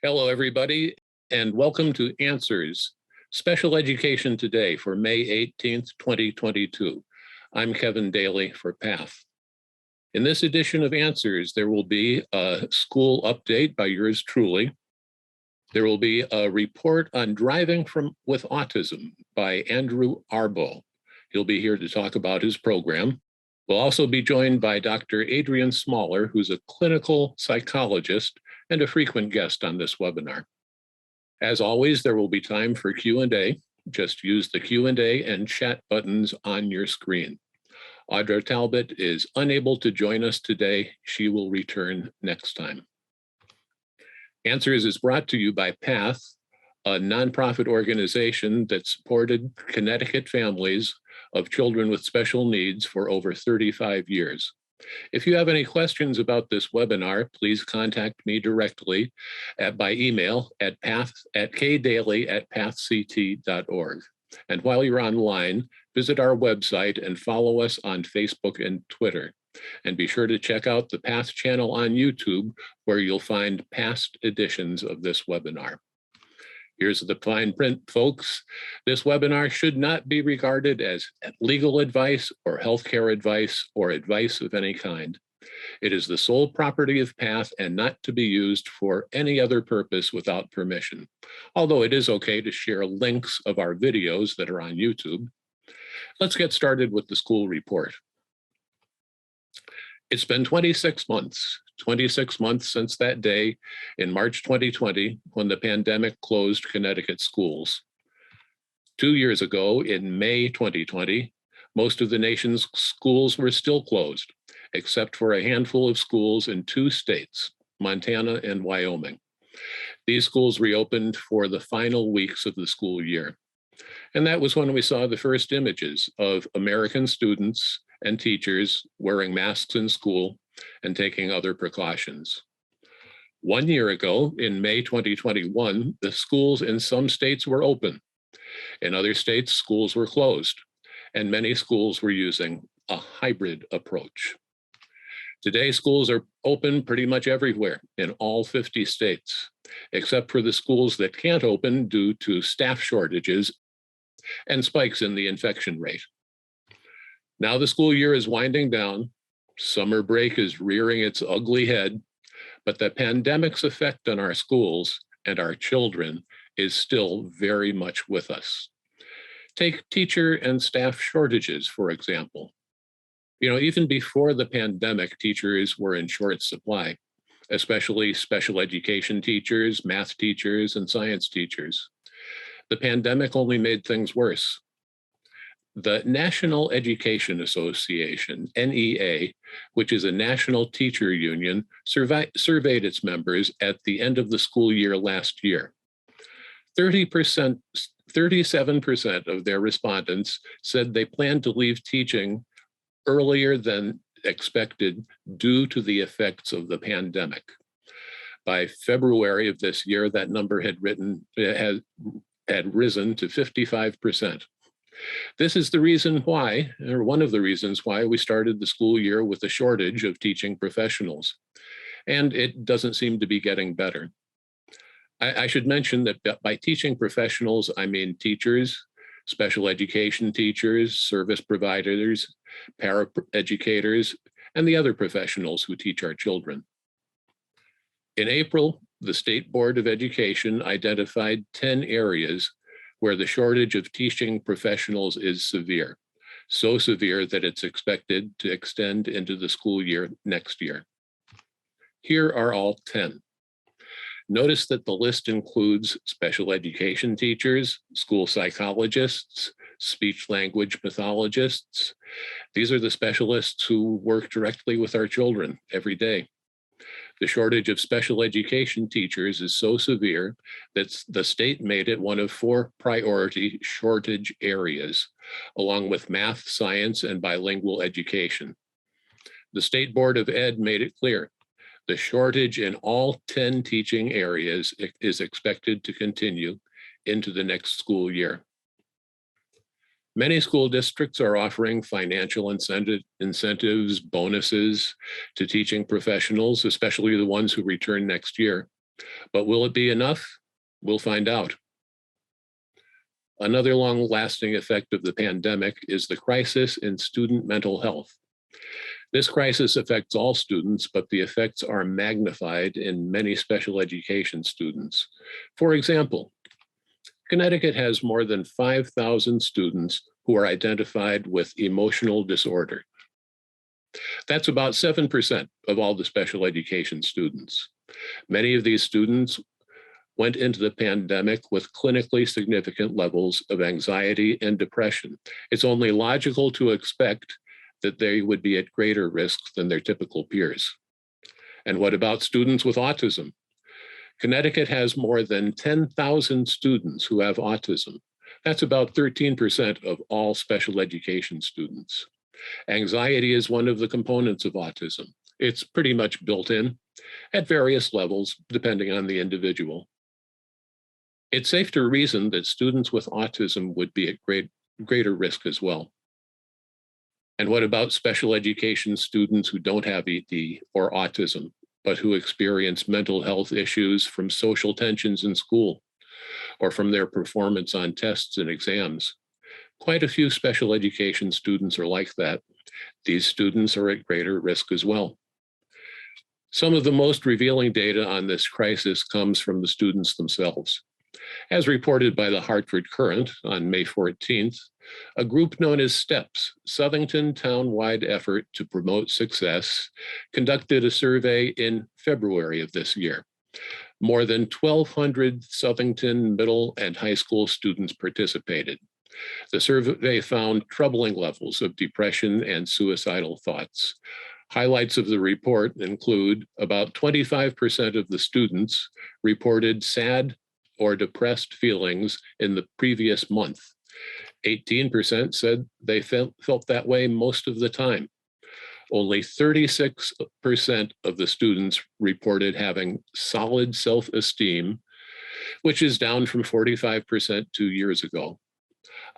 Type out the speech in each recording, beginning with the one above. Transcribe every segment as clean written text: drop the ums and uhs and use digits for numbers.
Hello, everybody, and welcome to Answers, Special Education Today for May 18th, 2022. I'm Kevin Daly for PATH. In this edition of Answers, there will be a school update by yours truly. There will be a report on driving with autism by Andrew Arboe. He'll be here to talk about his program. We'll also be joined by Dr. Adrienne Smaller, who's a clinical psychologist and a frequent guest on this webinar. As always, there will be time for Q&A. Just use the Q&A and chat buttons on your screen. Audra Talbot is unable to join us today. She will return next time. Answers is brought to you by PATH, a nonprofit organization that supported Connecticut families of children with special needs for over 35 years. If you have any questions about this webinar, please contact me directly by email at kdaly@pathct.org. And while you're online, visit our website and follow us on Facebook and Twitter. And be sure to check out the PATH channel on YouTube, where you'll find past editions of this webinar. Here's the fine print, folks. This webinar should not be regarded as legal advice or healthcare advice or advice of any kind. It is the sole property of PATH and not to be used for any other purpose without permission. Although it is okay to share links of our videos that are on YouTube. Let's get started with the school report. It's been 26 months since that day in March 2020 when the pandemic closed Connecticut schools. 2 years ago, in May 2020, most of the nation's schools were still closed, except for a handful of schools in 2 states, Montana and Wyoming. These schools reopened for the final weeks of the school year. And that was when we saw the first images of American students and teachers wearing masks in school and taking other precautions. 1 year ago, in May 2021, the schools in some states were open. In other states, schools were closed, and many schools were using a hybrid approach. Today, schools are open pretty much everywhere in all 50 states, except for the schools that can't open due to staff shortages and spikes in the infection rate. Now the school year is winding down. Summer break is rearing its ugly head, but the pandemic's effect on our schools and our children is still very much with us. Take teacher and staff shortages, for example. Even before the pandemic, teachers were in short supply, especially special education teachers, math teachers, and science teachers. The pandemic only made things worse. The National Education Association, NEA, which is a national teacher union, surveyed its members at the end of the school year last year. 37% of their respondents said they planned to leave teaching earlier than expected due to the effects of the pandemic. By February of this year, that number had risen to 55%. This is the reason why, or one of the reasons why, we started the school year with a shortage of teaching professionals. And it doesn't seem to be getting better. I should mention that by teaching professionals, I mean teachers, special education teachers, service providers, paraeducators, and the other professionals who teach our children. In April, the State Board of Education identified 10 areas where the shortage of teaching professionals is severe, so severe that it's expected to extend into the school year next year. Here are all 10. Notice that the list includes special education teachers, school psychologists, speech-language pathologists. These are the specialists who work directly with our children every day. The shortage of special education teachers is so severe that the state made it one of 4 priority shortage areas, along with math, science, and bilingual education. The State Board of Ed made it clear the shortage in all 10 teaching areas is expected to continue into the next school year. Many school districts are offering financial incentives, bonuses to teaching professionals, especially the ones who return next year. But will it be enough? We'll find out. Another long-lasting effect of the pandemic is the crisis in student mental health. This crisis affects all students, but the effects are magnified in many special education students. For example, Connecticut has more than 5,000 students who are identified with emotional disorder. That's about 7% of all the special education students. Many of these students went into the pandemic with clinically significant levels of anxiety and depression. It's only logical to expect that they would be at greater risk than their typical peers. And what about students with autism? Connecticut has more than 10,000 students who have autism. That's about 13% of all special education students. Anxiety is one of the components of autism. It's pretty much built in at various levels, depending on the individual. It's safe to reason that students with autism would be at greater risk as well. And what about special education students who don't have ED or autism, but who experience mental health issues from social tensions in school or from their performance on tests and exams? Quite a few special education students are like that. These students are at greater risk as well. Some of the most revealing data on this crisis comes from the students themselves. As reported by the Hartford Courant on May 14th, a group known as STEPS, Southington Town-Wide Effort to Promote Success, conducted a survey in February of this year. More than 1,200 Southington middle and high school students participated. The survey found troubling levels of depression and suicidal thoughts. Highlights of the report include about 25% of the students reported sad or depressed feelings in the previous month. 18% said they felt that way most of the time. Only 36% of the students reported having solid self-esteem, which is down from 45% 2 years ago.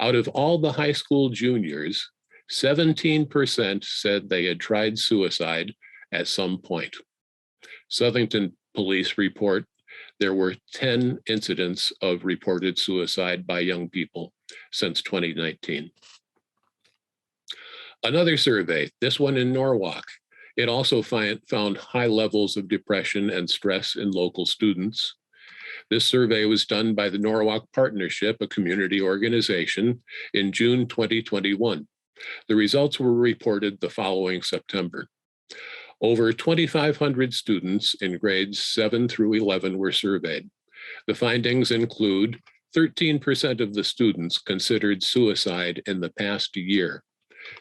Out of all the high school juniors, 17% said they had tried suicide at some point. Southington police report there were 10 incidents of reported suicide by young people since 2019. Another survey, this one in Norwalk, it also found high levels of depression and stress in local students. This survey was done by the Norwalk Partnership, a community organization, in June 2021. The results were reported the following September. Over 2,500 students in grades 7 through 11 were surveyed. The findings include 13% of the students considered suicide in the past year.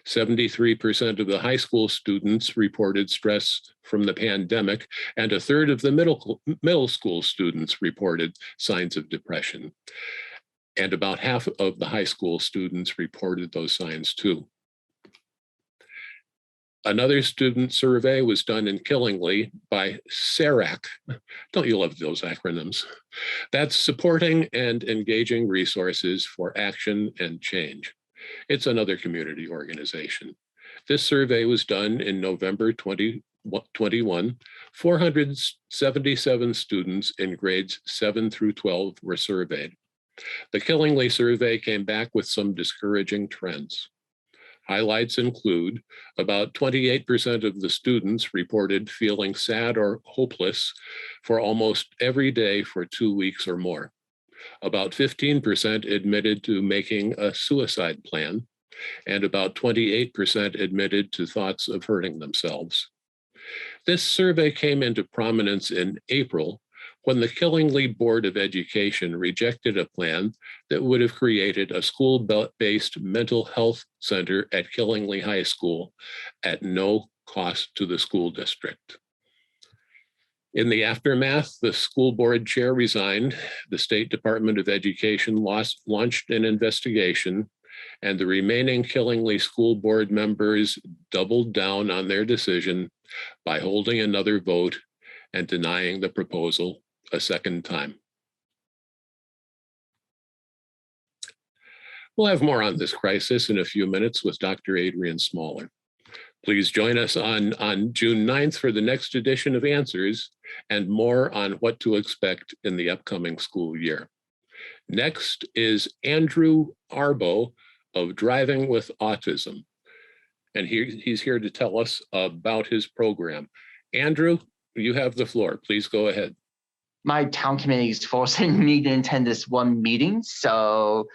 73% of the high school students reported stress from the pandemic, and a third of the middle school students reported signs of depression. And about half of the high school students reported those signs too. Another student survey was done in Killingly by SARAC. Don't you love those acronyms? That's Supporting and Engaging Resources for Action and Change. It's another community organization. This survey was done in November 2021. 477 students in grades 7 through 12 were surveyed. The Killingly survey came back with some discouraging trends. Highlights include about 28% of the students reported feeling sad or hopeless for almost every day for 2 weeks or more. About 15% admitted to making a suicide plan, and about 28% admitted to thoughts of hurting themselves. This survey came into prominence in April when the Killingly Board of Education rejected a plan that would have created a school-based mental health center at Killingly High School at no cost to the school district. In the aftermath, the school board chair resigned, the State Department of Education launched an investigation, and the remaining Killingly school board members doubled down on their decision by holding another vote and denying the proposal a second time. We'll have more on this crisis in a few minutes with Dr. Adrienne Smaller. Please join us on June 9th for the next edition of Answers and more on what to expect in the upcoming school year. Next is Andrew Arboe of Driving with Autism. And he's here to tell us about his program. Andrew, you have the floor. Please go ahead. My town committee is forcing me to attend this one meeting, so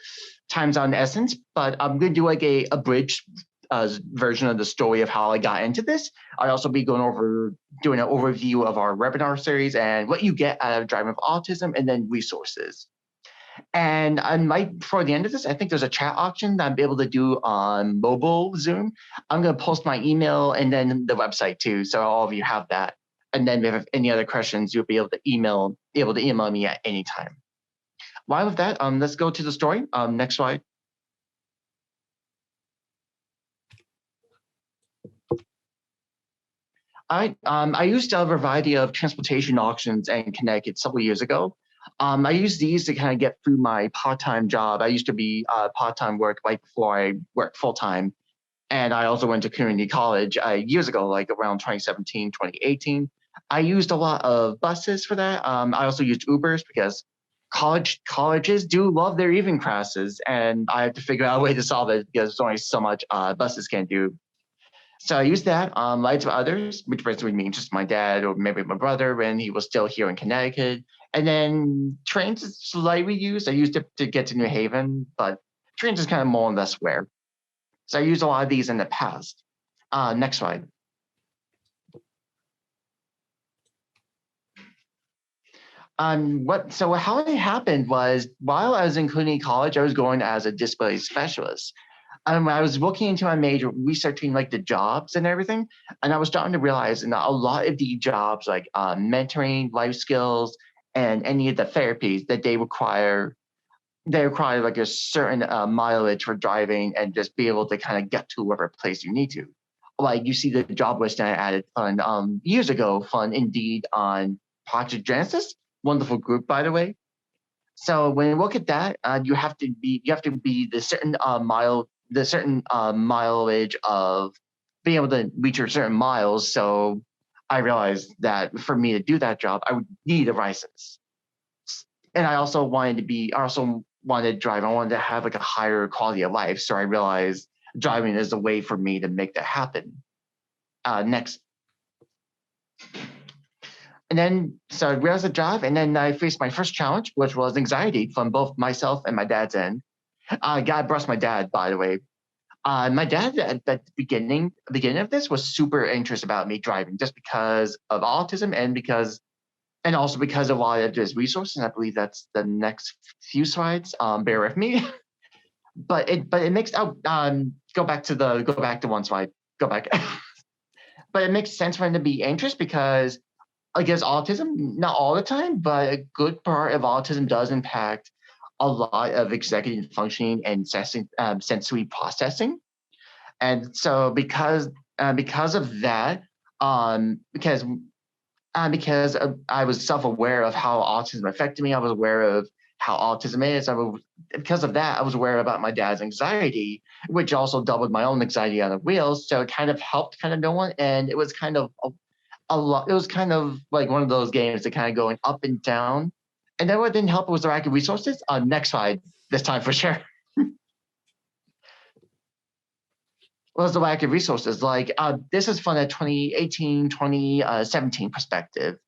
time's on essence, but I'm going to do like a abridged version of the story of how I got into this. I'll also be doing an overview of our webinar series and what you get out of Driving with Autism, and then resources. And I might, before the end of this, I think there's a chat option that I'll be able to do on mobile Zoom. I'm going to post my email and then the website too, so all of you have that. And then if you have any other questions, you'll be able to email me at any time. While with that, let's go to the story. Next slide. I used a variety of transportation auctions in Connecticut several years ago. I used these to kind of get through my part-time job. I used to be part-time work right before I worked full-time. And I also went to community college years ago, like around 2017, 2018. I used a lot of buses for that. I also used Ubers because colleges do love their evening classes, and I have to figure out a way to solve it because there's only so much buses can do. So I used that, lied to others, which basically means just my dad or maybe my brother when he was still here in Connecticut. And then trains is slightly used. I used it to get to New Haven, but trains is kind of more or less where. So I used a lot of these in the past. Next slide. So how it happened was while I was in community college, I was going as a disability specialist. I was looking into my major, researching like the jobs and everything, and I was starting to realize that a lot of the jobs like mentoring, life skills, and any of the therapies that they require like a certain mileage for driving and just be able to kind of get to whatever place you need to. Like you see the job list that I added on years ago, fun Indeed on Project Genesis, wonderful group by the way. So when you look at that, you have to be the certain mileage of being able to reach your certain miles. So I realized that for me to do that job, I would need a license. And I also wanted to drive. I wanted to have like a higher quality of life. So I realized driving is a way for me to make that happen. Next. And then, so I realized the job, and then I faced my first challenge, which was anxiety from both myself and my dad's end. God bless my dad, by the way. My dad at the beginning of this was super anxious about me driving just because of autism and also because of a lot of his resources. I believe that's the next few slides. Bear with me. But it makes go back to one slide. Go back. But it makes sense for him to be anxious because I guess autism, not all the time, but a good part of autism does impact a lot of executive functioning and sensory processing. And so because of that, because I was self-aware of how autism affected me, I was aware of how autism is. Because of that, I was aware about my dad's anxiety, which also doubled my own anxiety on the wheels. So it kind of helped kind of no one. And it was kind of a lot. It was kind of like one of those games that kind of going up and down. And then what didn't help was the lack of resources. Next slide, this time for sure. Was the lack of resources. Like this is from a 2018, 2017 perspective.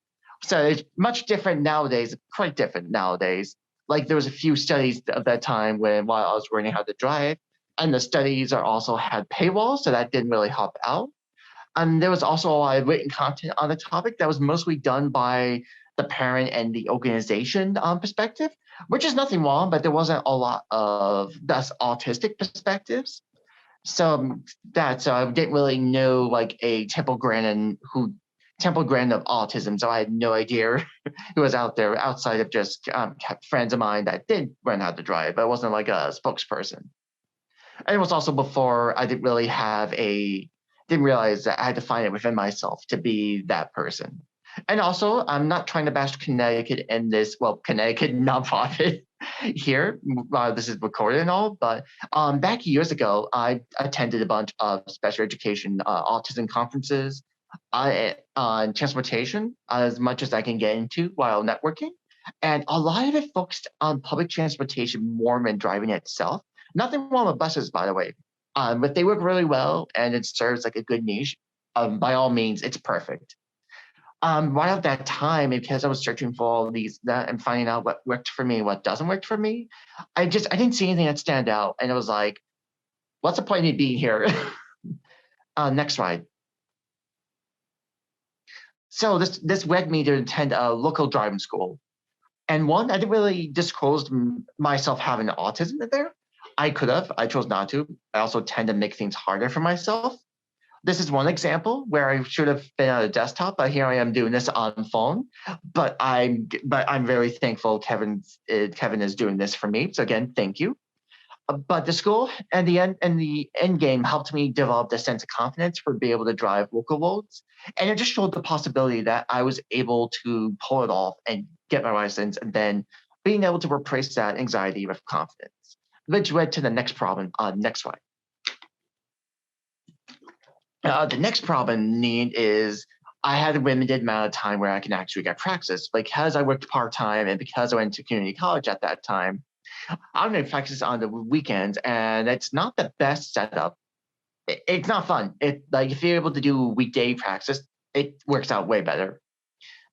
So it's much different nowadays, quite different nowadays. Like there was a few studies of that time while I was learning how to drive, and the studies are also had paywalls, so that didn't really help out. And there was also a lot of written content on the topic that was mostly done by the parent and the organization perspective, which is nothing wrong, but there wasn't a lot of thus autistic perspectives. So I didn't really know like a Temple Grandin of autism. So I had no idea who was out there outside of just friends of mine that did learn how to drive, but I wasn't like a spokesperson. And it was also before I didn't realize that I had to find it within myself to be that person. And also, I'm not trying to bash Connecticut in this, Connecticut nonprofit here. This is recorded and all, but back years ago, I attended a bunch of special education autism conferences on transportation as much as I can get into while networking. And a lot of it focused on public transportation more than driving itself. Nothing wrong with buses, by the way. But they work really well and it serves like a good niche. By all means, it's perfect. Right at that time, because I was searching for all these that and finding out what worked for me, what doesn't work for me, I didn't see anything that stand out, and it was like, what's the point of me being here? Next slide. So this led me to attend a local driving school, and one I didn't really disclose myself having autism in there. I could have, I chose not to. I also tend to make things harder for myself. This is one example where I should have been on a desktop, but here I am doing this on phone. But I'm very thankful Kevin is doing this for me. So again, thank you. But the school and the end game helped me develop the sense of confidence for being able to drive local roads, and it just showed the possibility that I was able to pull it off and get my license, and then being able to replace that anxiety with confidence, which led to the next problem. Next slide. The next problem need is I had a limited amount of time where I can actually get practice. Because I worked part-time and because I went to community college at that time, I'm going to practice on the weekends, and it's not the best setup. It's not fun. Like if you're able to do weekday practice, it works out way better.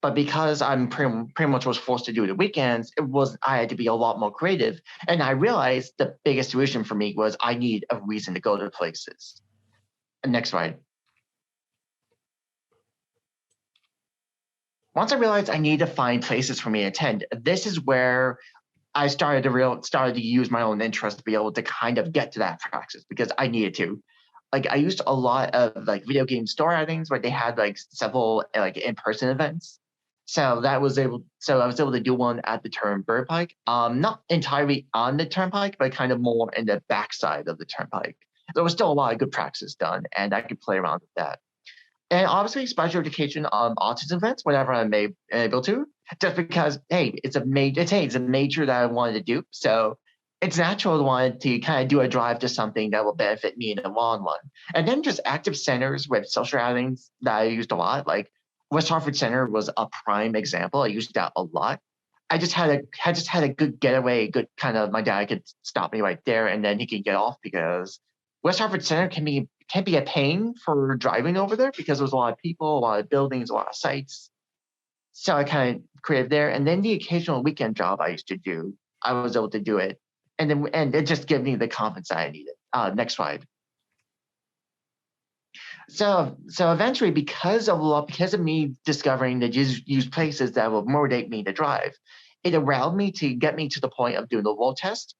But because I'm pretty much was forced to do the weekends, I had to be a lot more creative. And I realized the biggest solution for me was I need a reason to go to places. Next slide. Once I realized I need to find places for me to attend, this is where I started to use my own interest to be able to kind of get to that practice because I needed to. Like I used a lot of like video game store outings where they had like several like in-person events. So I was able to do one at the Turnpike. Not entirely on the Turnpike, but kind of more in the backside of the Turnpike. There was still a lot of good practice done, and I could play around with that. And obviously, special education autism events whenever I'm able to, just because hey, it's a major that I wanted to do. So it's natural to want to kind of do a drive to something that will benefit me in the long run. And then just active centers with social outings that I used a lot, like West Hartford Center was a prime example. I used that a lot. I just had a good getaway, good kind of my dad could stop me right there and then he could get off because West Hartford Center can be a pain for driving over there because there's a lot of people, a lot of buildings, a lot of sites. So I kind of created there. And then the occasional weekend job I used to do, I was able to do it. And it just gave me the confidence I needed. Next slide. So eventually, because of me discovering that use places that will motivate me to drive, it allowed me to get me to the point of doing the road test.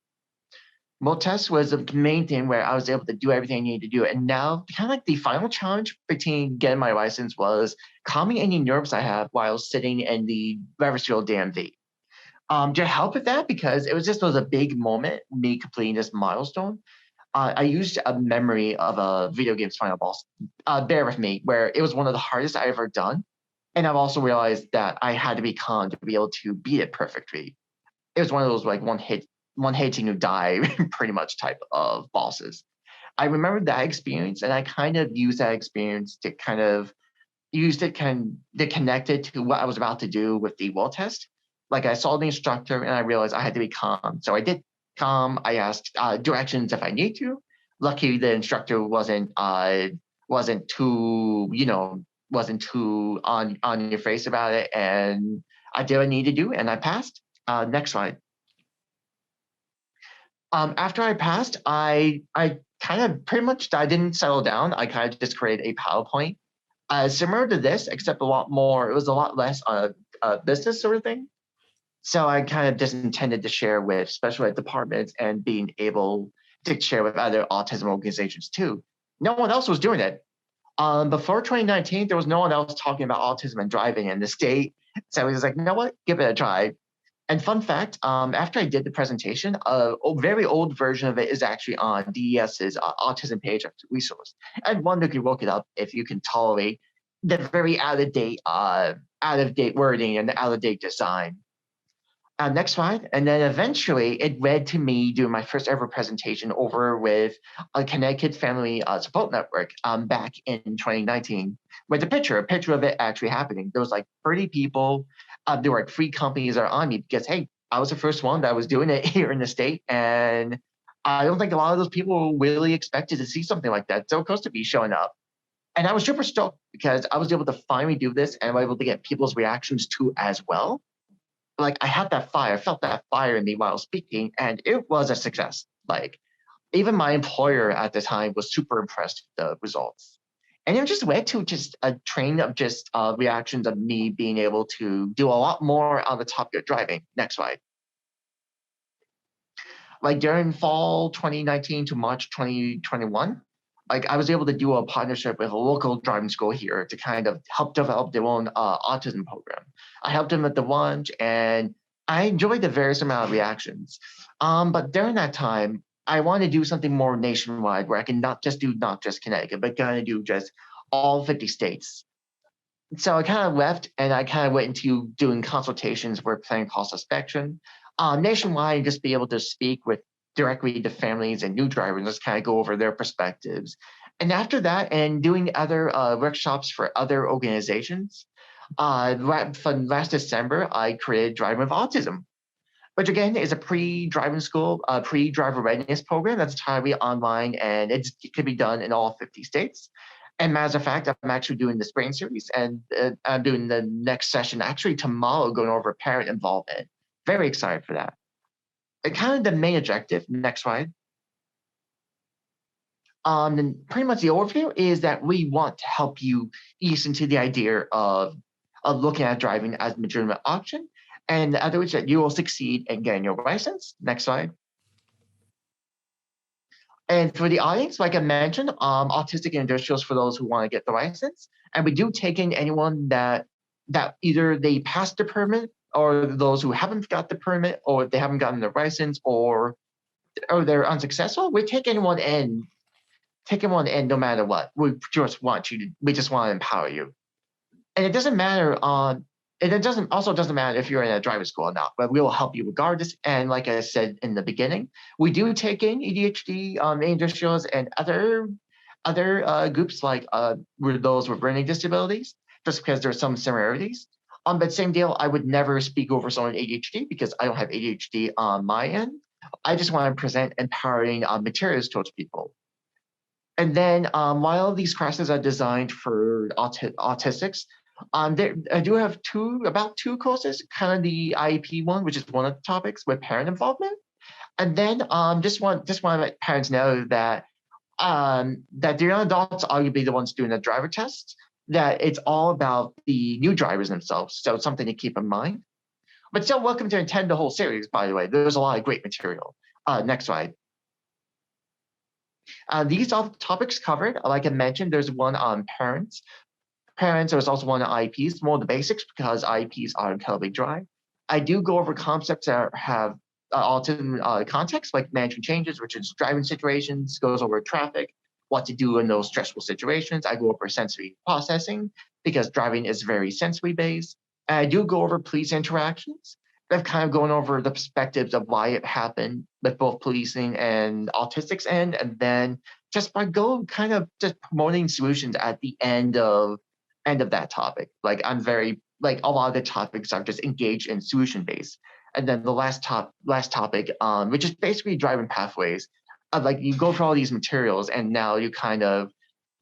Road test was the main thing where I was able to do everything I needed to do. And now, kind of like the final challenge between getting my license was calming any nerves I have while sitting in the Refusal DMV. To help with that, because it was a big moment, me completing this milestone. I used a memory of a video game's final boss. Bear with me, where it was one of the hardest I ever done, and I've also realized that I had to be calm to be able to beat it perfectly. It was one of those like one hit and you die pretty much type of bosses. I remember that experience, and I kind of used that experience to kind of to connect it to what I was about to do with the wall test. Like I saw the instructor, and I realized I had to be calm, so I did calm. I asked directions if I need to. Luckily, the instructor wasn't too on your face about it, and I did what I needed to do, and I passed. Next slide. After I passed, I kind of pretty much I didn't settle down. I kind of just created a PowerPoint similar to this, except a lot more. It was a lot less on a business sort of thing. So I kind of just intended to share with special ed departments and being able to share with other autism organizations too. No one else was doing it. Before 2019, there was no one else talking about autism and driving in the state. So I was like, you know what, give it a try. And fun fact, after I did the presentation, a very old version of it is actually on DES's autism page of resource. And one that you look it up if you can tolerate the very out of date wording and the out of date design. Next slide. And then eventually it led to me doing my first ever presentation over with a Connecticut Family Support Network back in 2019 with a picture of it actually happening. There was like 30 people. There were like 3 companies that are on me because, hey, I was the first one that was doing it here in the state. And I don't think a lot of those people really expected to see something like that so close to me showing up. And I was super stoked because I was able to finally do this and I was able to get people's reactions too as well. Like I had that fire, I felt that fire in me while speaking, and it was a success. Like even my employer at the time was super impressed with the results. And it just led to just a train of just reactions of me being able to do a lot more on the topic of driving. Next slide. Like during fall 2019 to March 2021, like I was able to do a partnership with a local driving school here to kind of help develop their own autism program. I helped them at the launch and I enjoyed the various amount of reactions. But during that time, I wanted to do something more nationwide where I can not just Connecticut, but kind of do just all 50 states. So I kind of left and I kind of went into doing consultations with planning called suspension nationwide, and just be able to speak with directly to families and new drivers, just kind of go over their perspectives. And after that, and doing other workshops for other organizations, from last December, I created Driving with Autism, which again is a pre-driving school, pre-driver readiness program that's entirely online, and it can be done in all 50 states. And matter of fact, I'm actually doing the spring series, and I'm doing the next session actually tomorrow, going over parent involvement. Very excited for that. And kind of the main objective, next slide. Then pretty much the overview is that we want to help you ease into the idea of looking at driving as a legitimate option, and the other is that you will succeed in getting your license. Next slide. And for the audience, like I mentioned, autistic individuals for those who want to get the license, and we do take in anyone that either they passed the permit, or those who haven't got the permit, or they haven't gotten the license, or they're unsuccessful. We take anyone in no matter what. We just want to empower you. And it doesn't matter doesn't matter if you're in a driving school or not, but we will help you regardless. And like I said in the beginning, we do take in ADHD individuals and other groups like those with learning disabilities, just because there's some similarities. But same deal, I would never speak over someone with ADHD because I don't have ADHD on my end. I just want to present empowering materials towards people. And then while these classes are designed for autistics, I do have about two courses, kind of the IEP one, which is one of the topics with parent involvement. And then just want to let parents know that that the young adults are going to be the ones doing the driver tests, that it's all about the new drivers themselves. So it's something to keep in mind. But still welcome to attend the whole series, by the way. There's a lot of great material. Next slide. These are the topics covered. Like I mentioned, there's one on parents. There's also one on IEPs, more the basics because IEPs are incredibly dry. I do go over concepts that have autism context, like management changes, which is driving situations, goes over traffic, what to do in those stressful situations. I go over sensory processing because driving is very sensory based. And I do go over police interactions. I've kind of gone over the perspectives of why it happened with both policing and autistics end, and then just by kind of just promoting solutions at the end of that topic. Like I'm very like a lot of the topics are just engaged in solution based. And then the last topic, which is basically driving pathways. Like you go through all these materials and now you kind of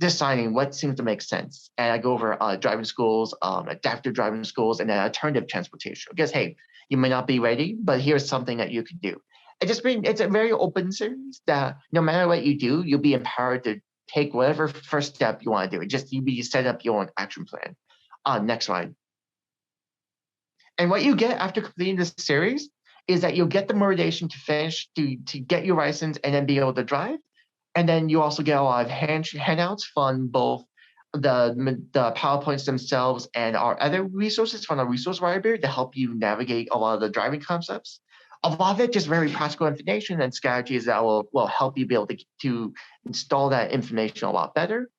deciding what seems to make sense. And I go over driving schools, adaptive driving schools, and then alternative transportation. Because hey, you may not be ready, but here's something that you can do. It's a very open series that no matter what you do, you'll be empowered to take whatever first step you want to do. You set up your own action plan. Next slide. And what you get after completing this series is that you'll get the motivation to finish, to get your license and then be able to drive. And then you also get a lot of handouts from both the PowerPoints themselves and our other resources from the resource library to help you navigate a lot of the driving concepts. A lot of it just very practical information and strategies that will help you be able to install that information a lot better.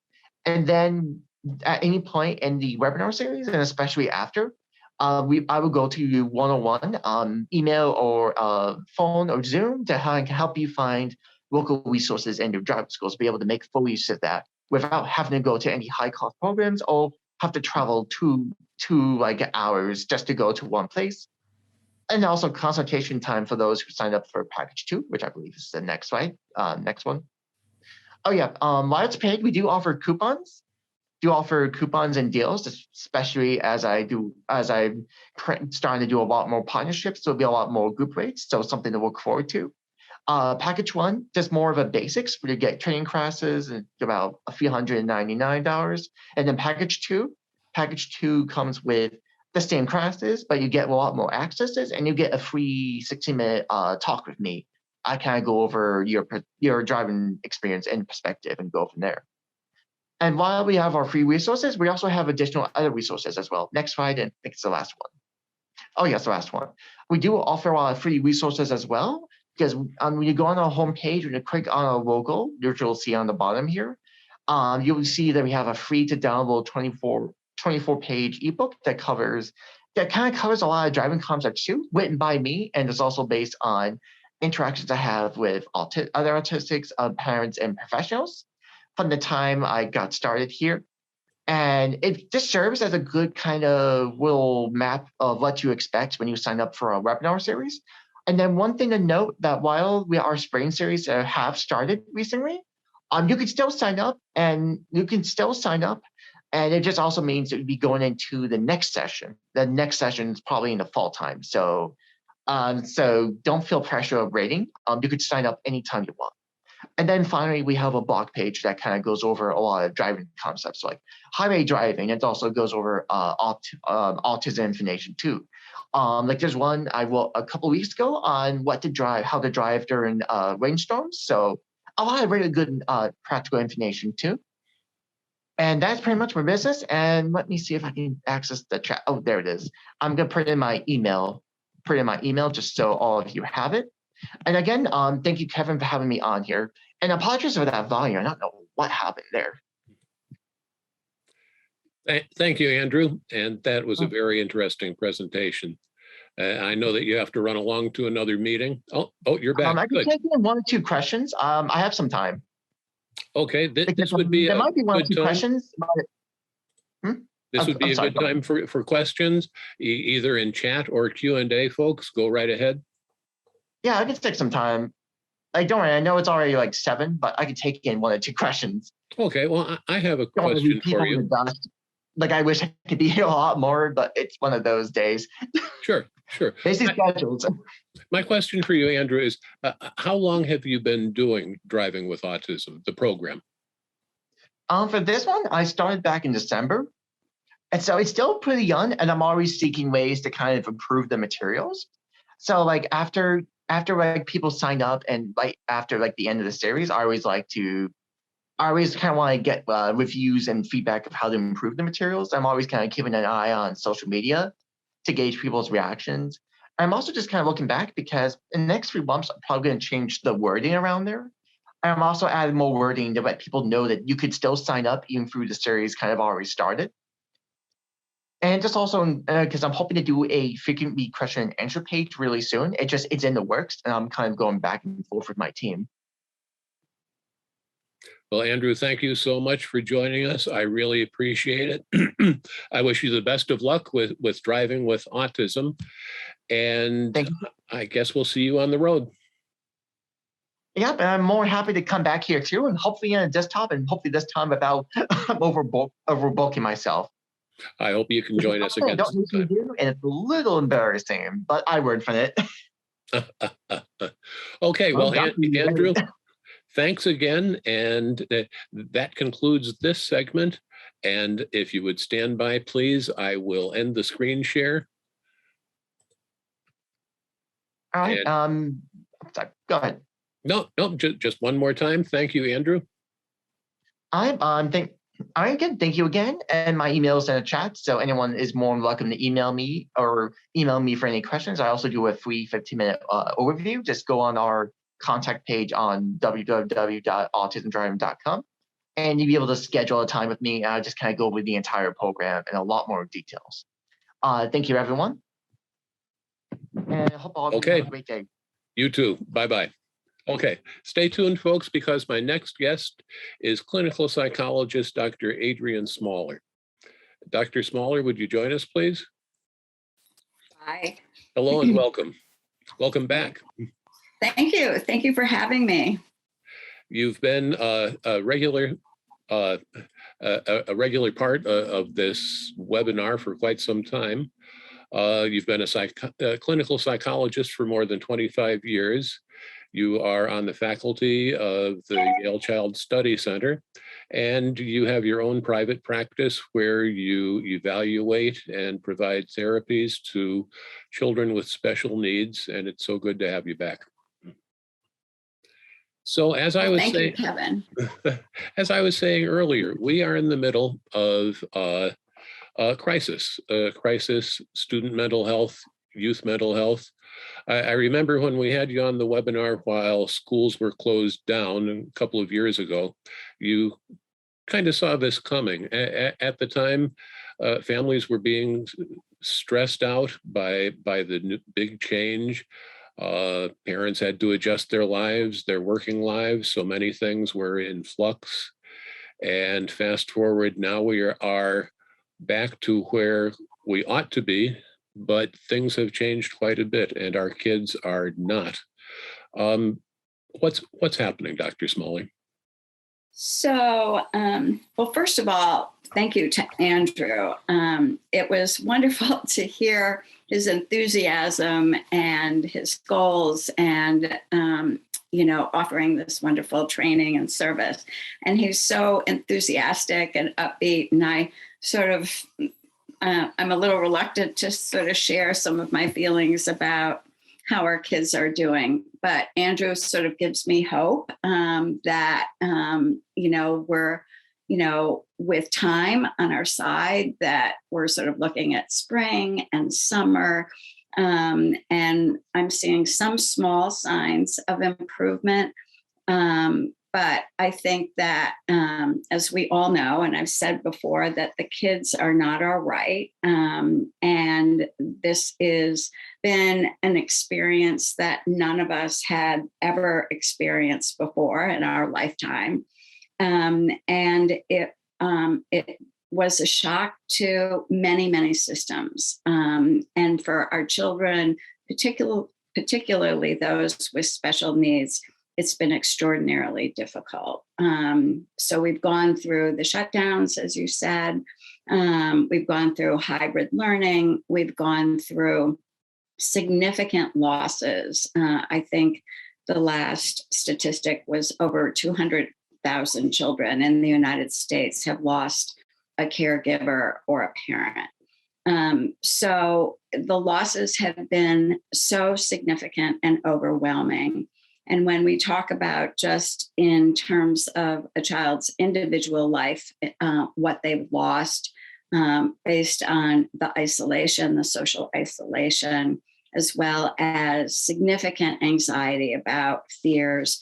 And then at any point in the webinar series, and especially after, I will go to you one-on-one, email or phone or Zoom to help you find local resources in your driving schools, be able to make full use of that without having to go to any high-cost programs or have to travel two like hours just to go to one place. And also consultation time for those who signed up for package 2, which I believe is the next next one. Oh yeah, while it's paid, we do offer coupons. Do offer coupons and deals, especially as I'm starting to do a lot more partnerships. So there'll be a lot more group rates. So something to look forward to. Package 1, just more of a basics where you get training classes at about a few $199. And then package 2 comes with the same classes, but you get a lot more accesses and you get a free 60-minute talk with me. I kind of go over your driving experience and perspective and go from there. And while we have our free resources, we also have additional other resources as well. Next slide, and I think it's the last one. Oh, yes, the last one. We do offer a lot of free resources as well, because when you go on our homepage, when you click on our logo, which you'll see on the bottom here, you'll see that we have a free to download 24-page ebook that kind of covers a lot of driving concepts too, written by me, and is also based on interactions I have with other autistics, parents, and professionals from the time I got started here. And it just serves as a good kind of little map of what you expect when you sign up for a webinar series. And then one thing to note that while our spring series have started recently, you can still sign up and it just also means that you'll be going into the next session. The next session is probably in the fall time. So don't feel pressure of rating. You could sign up anytime you want. And then finally, we have a blog page that kind of goes over a lot of driving concepts like highway driving. It also goes over autism information too. Like there's one I wrote a couple weeks ago on how to drive during rainstorms. So a lot of really good practical information too. And that's pretty much my business. And let me see if I can access the chat. Oh, there it is. I'm gonna put in my email just so all of you have it. And again, thank you, Kevin, for having me on here. And apologies for that volume. I don't know what happened there. Thank you, Andrew. And that was a very interesting presentation. I know that you have to run along to another meeting. Oh, you're back. I can take in 1 or 2 questions. I have some time. Okay, this would be there might be 1 or 2 time. Questions. This would be a good time for questions, either in chat or Q&A, folks. Go right ahead. Yeah, I can take some time. Like, don't worry, I know it's already like 7, but I can take in 1 or 2 questions. Okay, well, I have a question for you. Like, I wish I could be here a lot more, but it's one of those days. Sure. Basic schedules. My question for you, Andrew, is how long have you been doing Driving with Autism, the program? For this one, I started back in December. And so it's still pretty young, and I'm always seeking ways to kind of improve the materials. So like after like people sign up and like after like the end of the series, I always kind of want to get reviews and feedback of how to improve the materials. I'm always kind of keeping an eye on social media to gauge people's reactions. I'm also just kind of looking back because in the next few months, I'm probably going to change the wording around there. I'm also adding more wording to let people know that you could still sign up even through the series kind of already started. And just also because I'm hoping to do a frequently question and answer page really soon. It's in the works, and I'm kind of going back and forth with my team. Well, Andrew, thank you so much for joining us. I really appreciate it. I wish you the best of luck with Driving with Autism. And I guess we'll see you on the road. Yep, and I'm more happy to come back here too, and hopefully on a desktop, and hopefully this time without overbooking myself. I hope you can join us again. I don't usually do, and it's a little embarrassing, but I worked for it. Okay, well, Andrew, thanks again. And that concludes this segment. And if you would stand by, please, I will end the screen share. All right. Sorry, go ahead. No, just one more time. Thank you, Andrew. Thank you again. And my email is in the chat, so anyone is more than welcome to email me for any questions. I also do a free 15-minute overview. Just go on our contact page on www.autismdriving.com, and you'll be able to schedule a time with me. And I'll just kind of go over the entire program and a lot more details. Thank you, everyone. And I hope all of you Okay. have a great day. You too. Bye-bye. Okay, stay tuned, folks, because my next guest is clinical psychologist Dr. Adrienne Smaller. Dr. Smaller, would you join us, please? Hi. Hello and welcome. Welcome back. Thank you. Thank you for having me. You've been a regular part of this webinar for quite some time. You've been a clinical psychologist for more than 25 years. You are on the faculty of the Yale Child Study Center, and you have your own private practice where you evaluate and provide therapies to children with special needs, and it's so good to have you back. So as I was saying, thank you, Kevin. As I was saying earlier, we are in the middle of a crisis, student mental health, youth mental health. I remember when we had you on the webinar while schools were closed down a couple of years ago, you kind of saw this coming. At the time, families were being stressed out by the big change. Parents had to adjust their lives, their working lives. So many things were in flux. And fast forward, now we are back to where we ought to be, but things have changed quite a bit, and our kids are not. What's happening, Dr. Smaller? So, well, first of all, thank you to Andrew. It was wonderful to hear his enthusiasm and his goals and, offering this wonderful training and service. And he's so enthusiastic and upbeat. And I sort of, I'm a little reluctant to sort of share some of my feelings about how our kids are doing. But Andrew sort of gives me hope that, we're, with time on our side, that we're sort of looking at spring and summer. And I'm seeing some small signs of improvement. But I think that, as we all know, and I've said before, that the kids are not all right. And this has been an experience that none of us had ever experienced before in our lifetime. And it was a shock to many, many systems. And for our children, particularly those with special needs, it's been extraordinarily difficult. So we've gone through the shutdowns, as you said. We've gone through hybrid learning. We've gone through significant losses. I think the last statistic was over 200,000 children in the United States have lost a caregiver or a parent. So the losses have been so significant and overwhelming. And when we talk about just in terms of a child's individual life, what they've lost based on the isolation, the social isolation, as well as significant anxiety about fears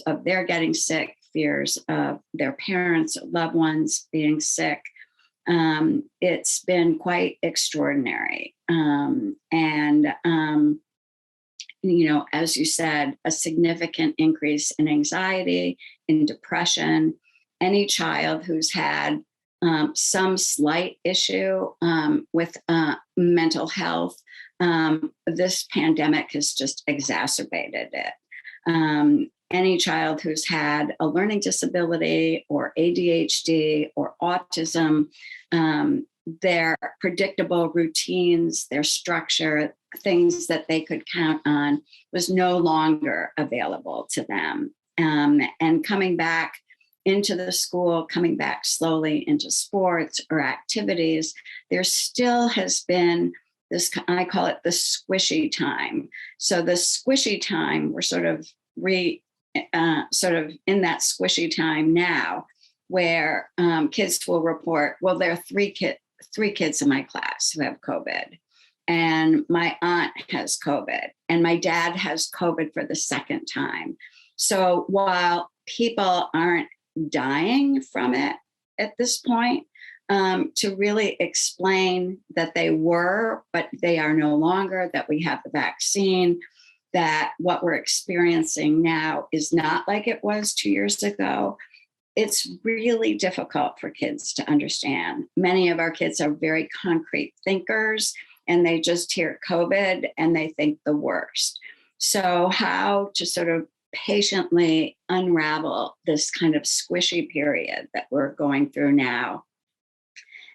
of their getting sick, fears of their parents or loved ones being sick. It's been quite extraordinary. As you said, a significant increase in anxiety, in depression. Any child who's had some slight issue with mental health, this pandemic has just exacerbated it. Any child who's had a learning disability or ADHD or autism, their predictable routines, their structure, things that they could count on was no longer available to them. And coming back into the school, coming back slowly into sports or activities, there still has been this, I call it the squishy time. So the squishy time, we're sort of in that squishy time now, where kids will report, well, there are three kids in my class who have COVID, and my aunt has COVID, and my dad has COVID for the second time. So while people aren't dying from it at this point, to really explain that they were, but they are no longer, that we have the vaccine, that what we're experiencing now is not like it was 2 years ago. It's really difficult for kids to understand. Many of our kids are very concrete thinkers, and they just hear COVID and they think the worst. So how to sort of patiently unravel this kind of squishy period that we're going through now,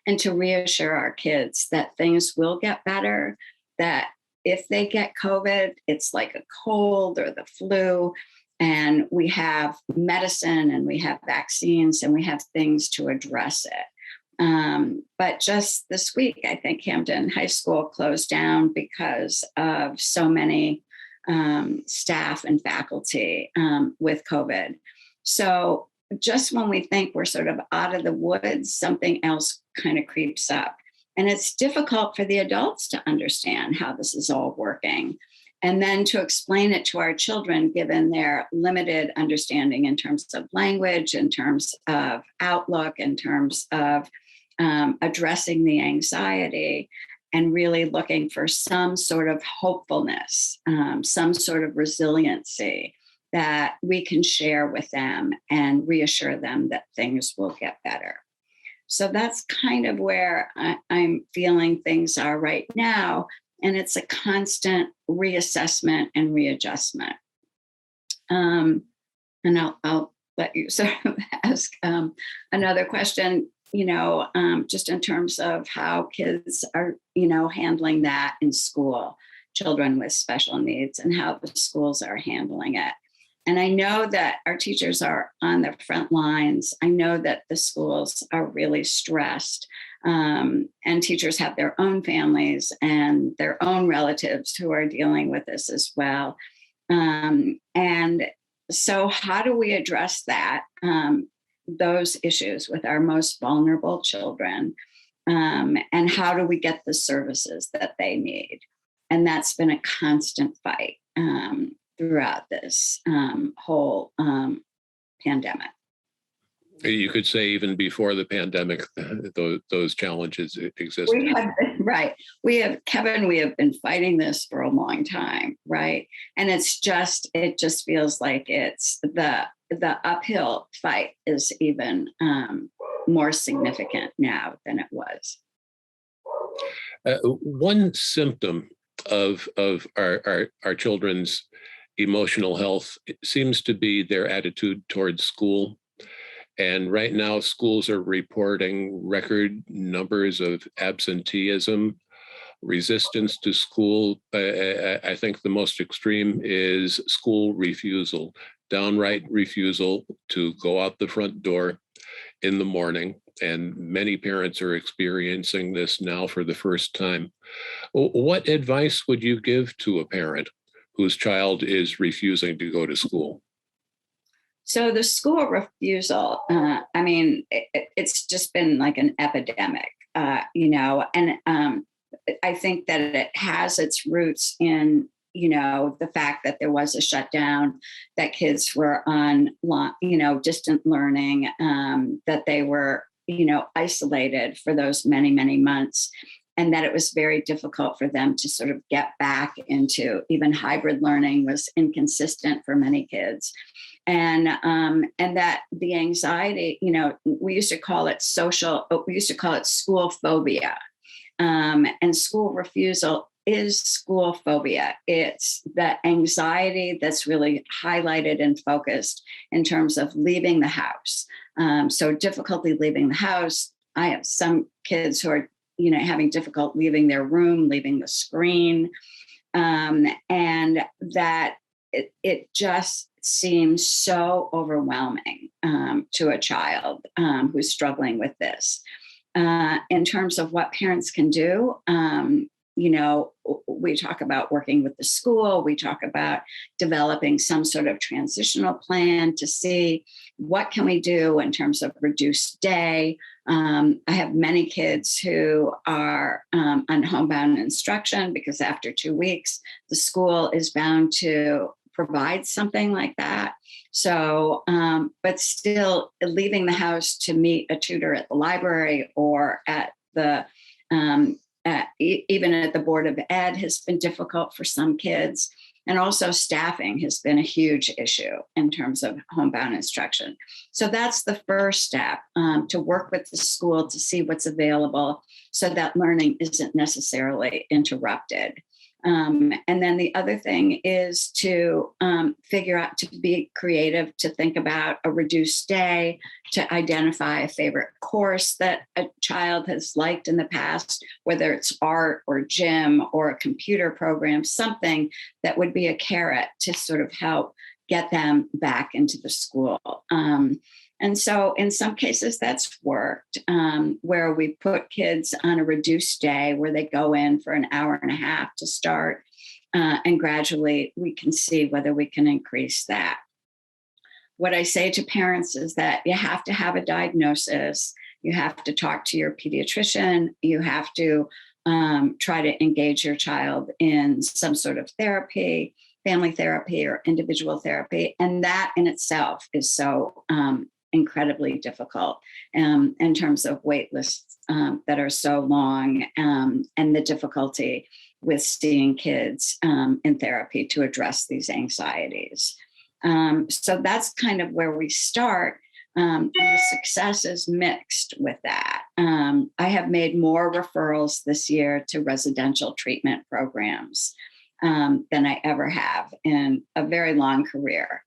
and to reassure our kids that things will get better, that if they get COVID, it's like a cold or the flu, and we have medicine and we have vaccines and we have things to address it. But just this week, I think Camden High School closed down because of so many staff and faculty with COVID. So just when we think we're sort of out of the woods, something else kind of creeps up. And it's difficult for the adults to understand how this is all working. And then to explain it to our children, given their limited understanding in terms of language, in terms of outlook, in terms of addressing the anxiety, and really looking for some sort of hopefulness, some sort of resiliency that we can share with them and reassure them that things will get better. So that's kind of where I'm feeling things are right now. And it's a constant reassessment and readjustment. And I'll let you sort of ask another question, just in terms of how kids are, handling that in school, children with special needs, and how the schools are handling it. And I know that our teachers are on the front lines. I know that the schools are really stressed, and teachers have their own families and their own relatives who are dealing with this as well. And so how do we address that, those issues with our most vulnerable children? And how do we get the services that they need? And that's been a constant fight throughout this whole pandemic. You could say even before the pandemic, those challenges existed. We have been fighting this for a long time, right? And it just feels like it's the uphill fight is even more significant now than it was. One symptom of our children's emotional health seems to be their attitude towards school. And right now, schools are reporting record numbers of absenteeism, resistance to school. I think the most extreme is school refusal, downright refusal to go out the front door in the morning. And many parents are experiencing this now for the first time. What advice would you give to a parent whose child is refusing to go to school? So the school refusal, it's just been like an epidemic, and I think that it has its roots in, the fact that there was a shutdown, that kids were on, distant learning, that they were, isolated for those many, many months. And that it was very difficult for them to sort of get back into, even hybrid learning was inconsistent for many kids. And that the anxiety, we used to call it school phobia. And school refusal is school phobia. It's the anxiety that's really highlighted and focused in terms of leaving the house. So difficulty leaving the house. I have some kids who are having difficulty leaving their room, leaving the screen, and that it just seems so overwhelming to a child who's struggling with this. In terms of what parents can do, we talk about working with the school. We talk about developing some sort of transitional plan to see what can we do in terms of reduced day. I have many kids who are on homebound instruction because after 2 weeks, the school is bound to provide something like that. So, but still leaving the house to meet a tutor at the library or at the even at the Board of Ed has been difficult for some kids. And also staffing has been a huge issue in terms of homebound instruction. So that's the first step, to work with the school to see what's available so that learning isn't necessarily interrupted. And then the other thing is to figure out, to be creative, to think about a reduced day, to identify a favorite course that a child has liked in the past, whether it's art or gym or a computer program, something that would be a carrot to sort of help get them back into the school. And so in some cases that's worked, where we put kids on a reduced day where they go in for an hour and a half to start, and gradually we can see whether we can increase that. What I say to parents is that you have to have a diagnosis, you have to talk to your pediatrician, you have to try to engage your child in some sort of therapy, family therapy or individual therapy. And that in itself is so incredibly difficult in terms of wait lists that are so long, and the difficulty with seeing kids in therapy to address these anxieties. So that's kind of where we start. And the success is mixed with that. I have made more referrals this year to residential treatment programs than I ever have in a very long career.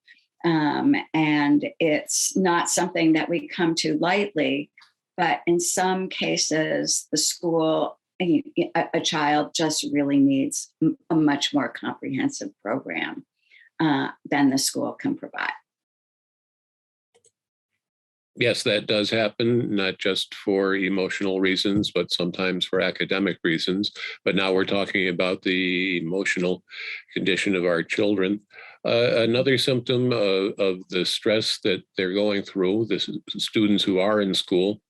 And it's not something that we come to lightly, but in some cases, the school, a child just really needs a much more comprehensive program than the school can provide. Yes, that does happen, not just for emotional reasons, but sometimes for academic reasons. But now we're talking about the emotional condition of our children. Another symptom of the stress that they're going through, the students who are in school,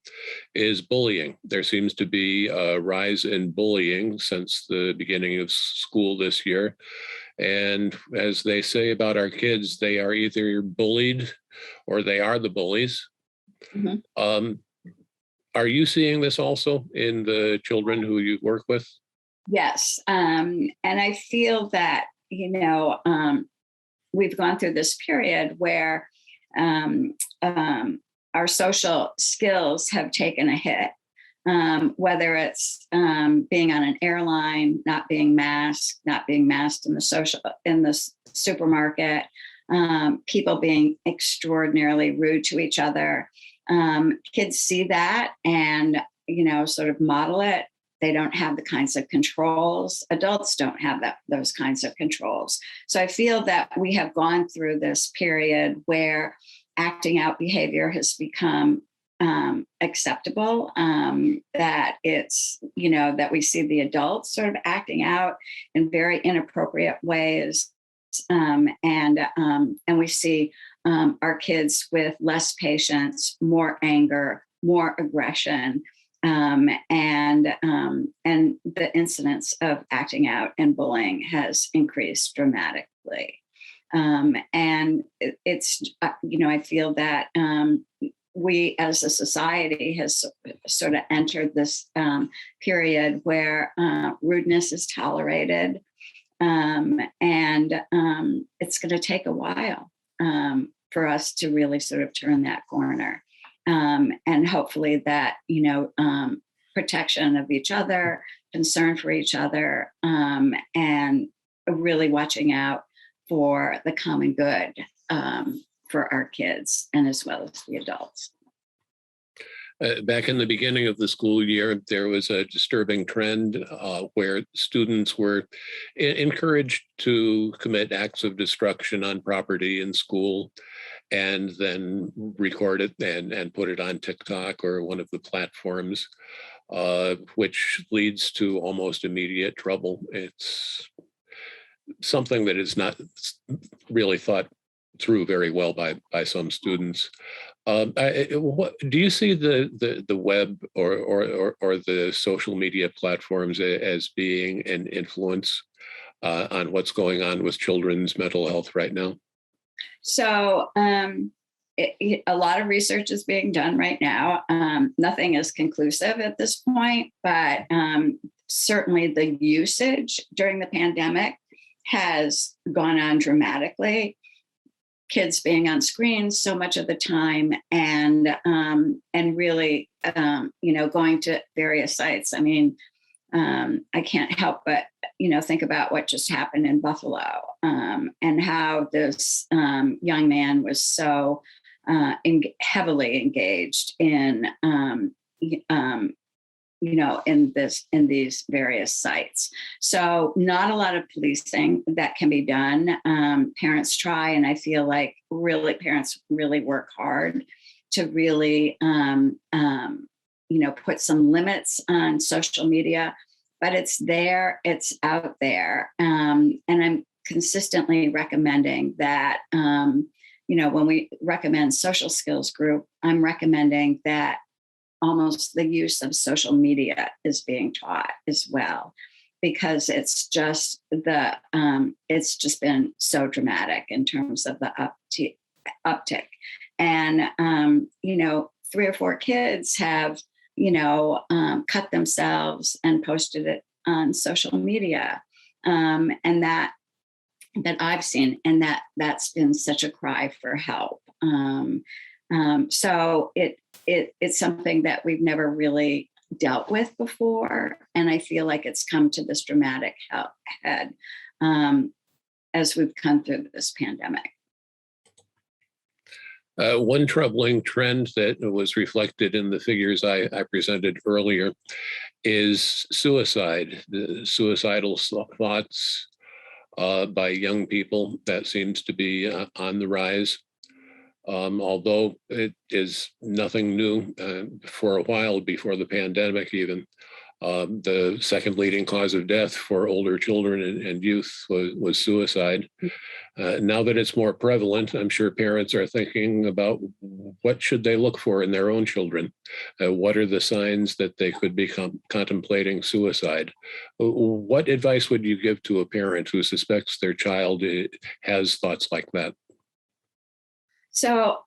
is bullying. There seems to be a rise in bullying since the beginning of school this year. And as they say about our kids, they are either bullied or they are the bullies. Mm-hmm. Are you seeing this also in the children who you work with? Yes. And I feel that, we've gone through this period where our social skills have taken a hit, whether it's being on an airline, not being masked in the supermarket, people being extraordinarily rude to each other. Kids see that and, sort of model it. They don't have the kinds of controls. Adults don't have those kinds of controls. So I feel that we have gone through this period where acting out behavior has become acceptable, that it's, that we see the adults sort of acting out in very inappropriate ways. And we see our kids with less patience, more anger, more aggression, and the incidence of acting out and bullying has increased dramatically. And it's, I feel that we as a society has sort of entered this period where rudeness is tolerated. And it's going to take a while for us to really sort of turn that corner. And hopefully that, protection of each other, concern for each other, and really watching out for the common good for our kids and as well as the adults. Back in the beginning of the school year, there was a disturbing trend where students were encouraged to commit acts of destruction on property in school and then record it and put it on TikTok or one of the platforms, which leads to almost immediate trouble. It's something that is not really thought through very well by some students. Do you see the web or the social media platforms as being an influence on what's going on with children's mental health right now? So a lot of research is being done right now. Nothing is conclusive at this point, but certainly the usage during the pandemic has gone on dramatically. Kids being on screens so much of the time, and really, going to various sites. I mean, I can't help but think about what just happened in Buffalo, and how this young man was so heavily engaged in in these various sites. So not a lot of policing that can be done. Parents try, and I feel like parents really work hard to really put some limits on social media, but it's there, it's out there. And I'm consistently recommending that, when we recommend social skills group, I'm recommending that almost the use of social media is being taught as well, because it's just been so dramatic in terms of the uptick. And, 3 or 4 kids have, cut themselves and posted it on social media. And that I've seen, and that's been such a cry for help. So it's something that we've never really dealt with before. And I feel like it's come to this dramatic head as we've come through this pandemic. One troubling trend that was reflected in the figures I presented earlier is suicide, the suicidal thoughts by young people. That seems to be on the rise. Although it is nothing new for a while before the pandemic even. The second leading cause of death for older children and youth was suicide. Now that it's more prevalent, I'm sure parents are thinking about what should they look for in their own children? What are the signs that they could be contemplating suicide? What advice would you give to a parent who suspects their child has thoughts like that? So,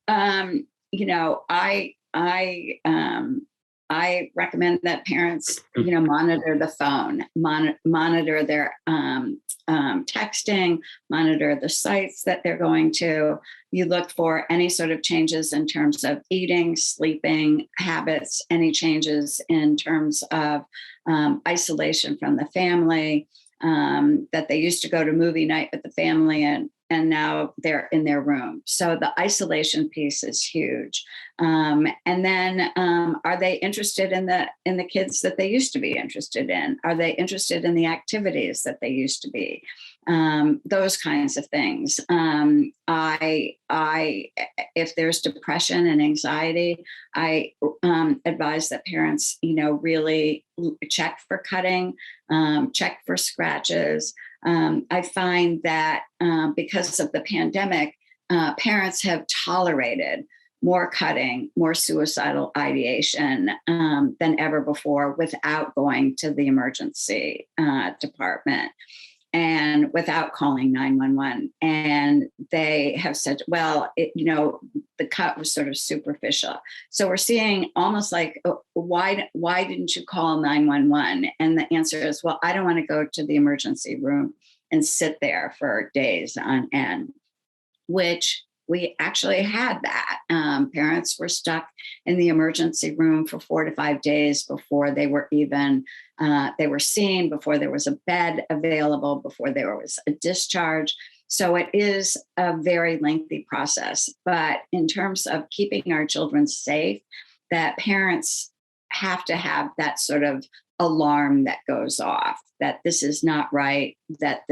I recommend that parents, monitor the phone, monitor their texting, monitor the sites that they're going to. You look for any sort of changes in terms of eating, sleeping habits, any changes in terms of isolation from the family, that they used to go to movie night with the family and now they're in their room. So the isolation piece is huge. And then are they interested in the kids that they used to be interested in? Are they interested in the activities that they used to be? Those kinds of things. If there's depression and anxiety, I advise that parents, really check for cutting, check for scratches. I find that because of the pandemic, parents have tolerated more cutting, more suicidal ideation than ever before without going to the emergency department and without calling 911. And they have said, well, the cut was sort of superficial. So we're seeing almost like, why didn't you call 911? And the answer is, well, I don't want to go to the emergency room and sit there for days on end, which we actually had that. Parents were stuck in the emergency room for 4 to 5 days before they were even, they were seen, before there was a bed available, before there was a discharge. So it is a very lengthy process. But in terms of keeping our children safe, that parents have to have that sort of alarm that goes off, that this is not right, that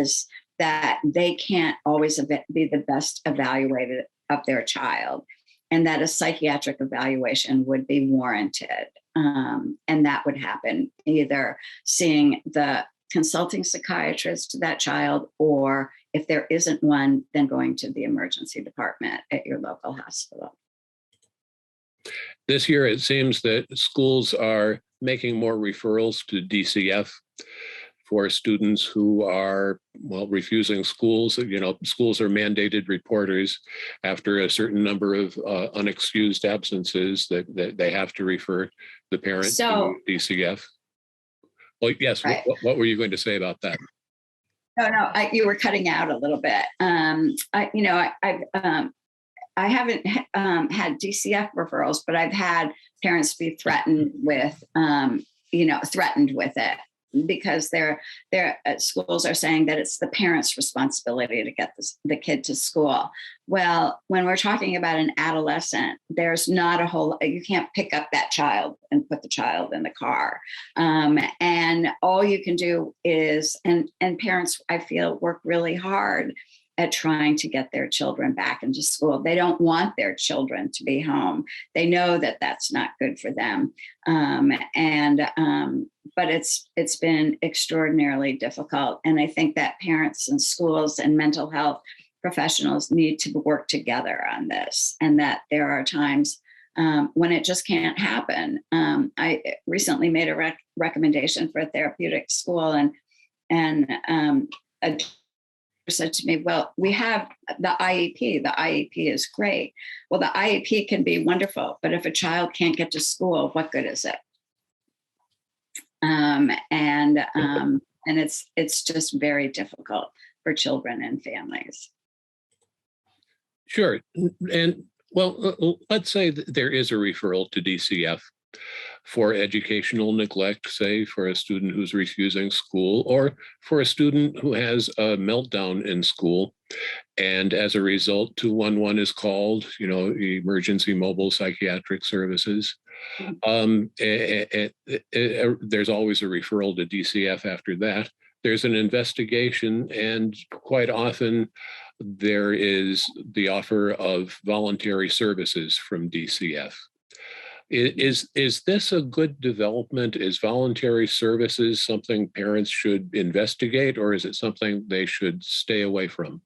they can't always be the best evaluator of their child, and that a psychiatric evaluation would be warranted. And that would happen either seeing the consulting psychiatrist to that child, or if there isn't one, then going to the emergency department at your local hospital. This year, it seems that schools are making more referrals to DCF for students who are, well, refusing schools. Schools are mandated reporters after a certain number of unexcused absences that they have to refer the parent to DCF. Well, yes, right. what were you going to say about that? No, you were cutting out a little bit. I haven't had DCF referrals, but I've had parents be threatened with it because their schools are saying that it's the parent's responsibility to get the kid to school. Well, when we're talking about an adolescent, there's not you can't pick up that child and put the child in the car. And all you can do is, and parents, I feel, work really hard at trying to get their children back into school. They don't want their children to be home. They know that that's not good for them. But it's been extraordinarily difficult. And I think that parents and schools and mental health professionals need to work together on this, and that there are times when it just can't happen. I recently made a recommendation for a therapeutic school, and a said to me, well, we have the IEP. The IEP is great. Well, the IEP can be wonderful, but if a child can't get to school, what good is it? And it's just very difficult for children and families. Sure. And well, let's say that there is a referral to DCF for educational neglect, say for a student who's refusing school, or for a student who has a meltdown in school. And as a result, 211 is called, emergency mobile psychiatric services. There's always a referral to DCF after that. There's an investigation, and quite often there is the offer of voluntary services from DCF. Is this a good development? Is voluntary services something parents should investigate, or is it something they should stay away from?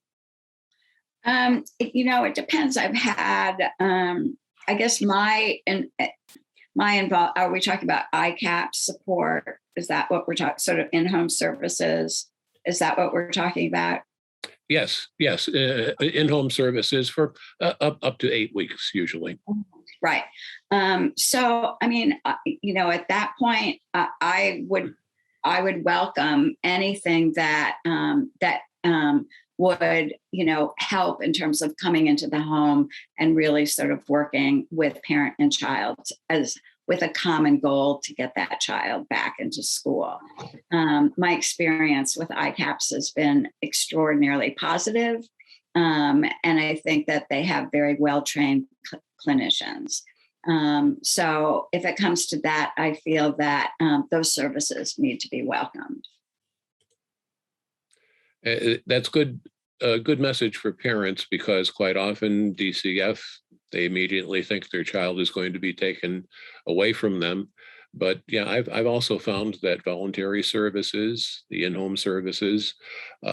It depends. I've had, I guess my involved. Are we talking about ICAP support? Is that what we're talking? Sort of in-home services? Is that what we're talking about? Yes. In-home services for up to 8 weeks usually. Right. So, I mean, at that point, I would welcome anything that would, help in terms of coming into the home and really sort of working with parent and child with a common goal to get that child back into school. My experience with ICAPS has been extraordinarily positive. And I think that they have very well-trained clinicians. So if it comes to that, I feel that those services need to be welcomed. That's good. A good message for parents, because quite often DCF, they immediately think their child is going to be taken away from them. But yeah, I've also found that voluntary services, the in-home services,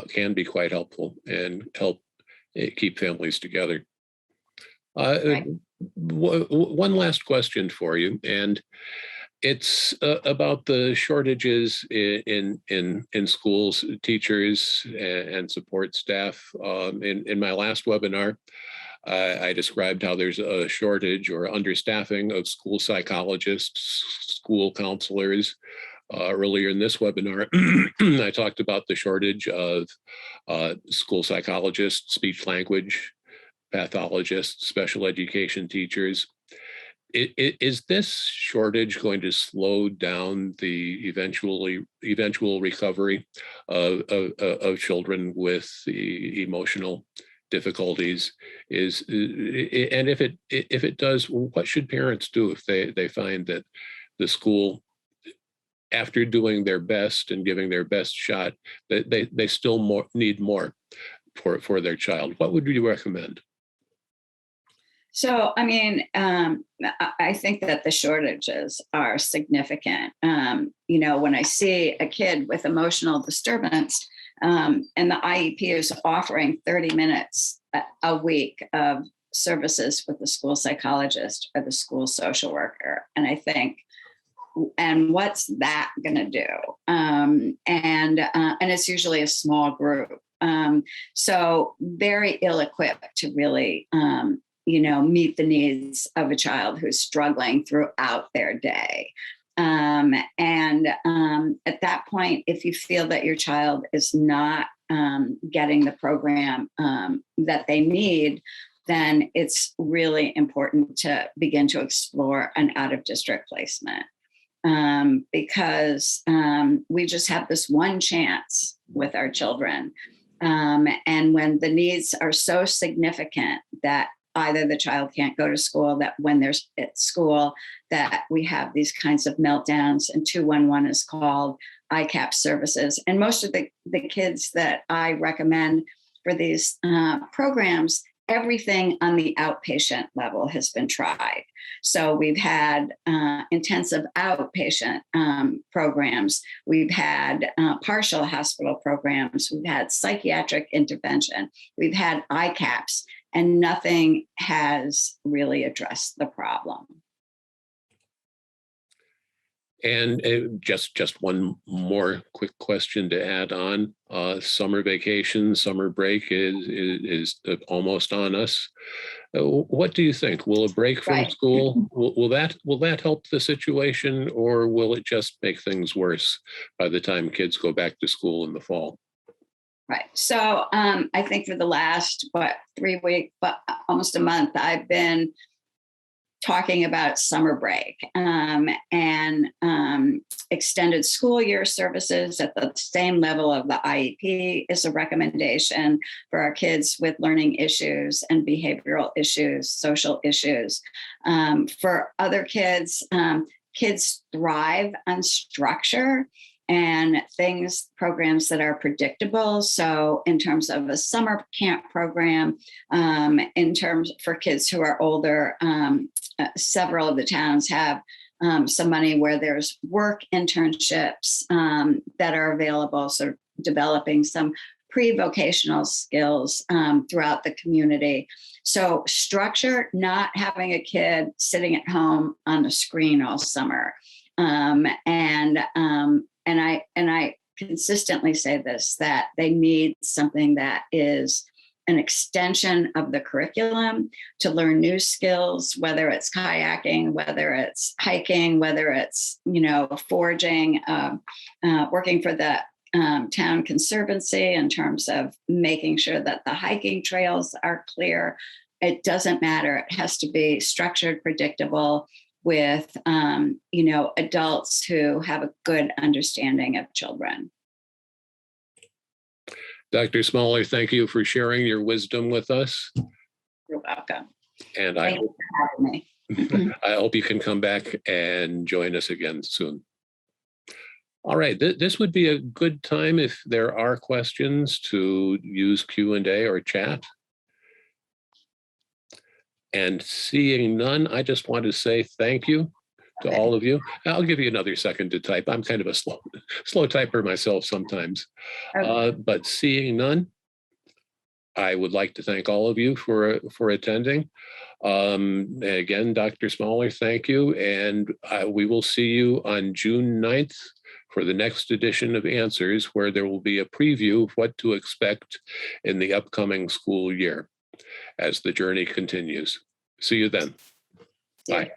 can be quite helpful and help keep families together. Right. One last question for you, and it's about the shortages in schools, teachers and support staff. In my last webinar, I described how there's a shortage or understaffing of school psychologists, school counselors. Earlier in this webinar, I talked about the shortage of school psychologists, speech language pathologists, special education teachers. Is this shortage going to slow down the eventual recovery of children with the emotional difficulties? And if it does, what should parents do if they find that the school, after doing their best and giving their best shot, that they still need more for their child? What would you recommend? So, I mean, I think that the shortages are significant. When I see a kid with emotional disturbance, and the IEP is offering 30 minutes a week of services with the school psychologist or the school social worker, and I think, what's that going to do? And it's usually a small group. So very ill-equipped to really, meet the needs of a child who's struggling throughout their day. At that point, if you feel that your child is not getting the program that they need, then it's really important to begin to explore an out-of-district placement, because we just have this one chance with our children. And when the needs are so significant that either the child can't go to school, that when they're at school, that we have these kinds of meltdowns, and 211 is called, ICAP services. And most of the kids that I recommend for these programs, everything on the outpatient level has been tried. So we've had intensive outpatient programs. We've had partial hospital programs. We've had psychiatric intervention. We've had ICAPs, and nothing has really addressed the problem. And just one more quick question to add on. Summer vacation, summer break is almost on us. What do you think? Will a break from school, will that help the situation, or will it just make things worse by the time kids go back to school in the fall? Right. So I think for the last, 3 weeks, but almost a month, I've been talking about summer break and extended school year services at the same level of the IEP is a recommendation for our kids with learning issues and behavioral issues, social issues. For other kids, kids thrive on structure and programs that are predictable. So in terms of a summer camp program, for kids who are older, several of the towns have some money where there's work internships that are available, so developing some pre-vocational skills throughout the community. So structure, not having a kid sitting at home on a screen all summer. And I consistently say this, that they need something that is an extension of the curriculum to learn new skills, whether it's kayaking, whether it's hiking, whether it's, foraging, working for the town conservancy in terms of making sure that the hiking trails are clear. It doesn't matter. It has to be structured, predictable, with adults who have a good understanding of children. Dr. Smaller, thank you for sharing your wisdom with us. You're welcome. And Thank you for having me. I hope you can come back and join us again soon. All right, this would be a good time if there are questions to use Q&A or chat. And seeing none, I just want to say thank you to all of you. I'll give you another second to type. I'm kind of a slow typer myself sometimes. Okay. But seeing none, I would like to thank all of you for attending. Again, Dr. Smaller, thank you. And we will see you on June 9th for the next edition of Answers, where there will be a preview of what to expect in the upcoming school year as the journey continues. See you then. Bye.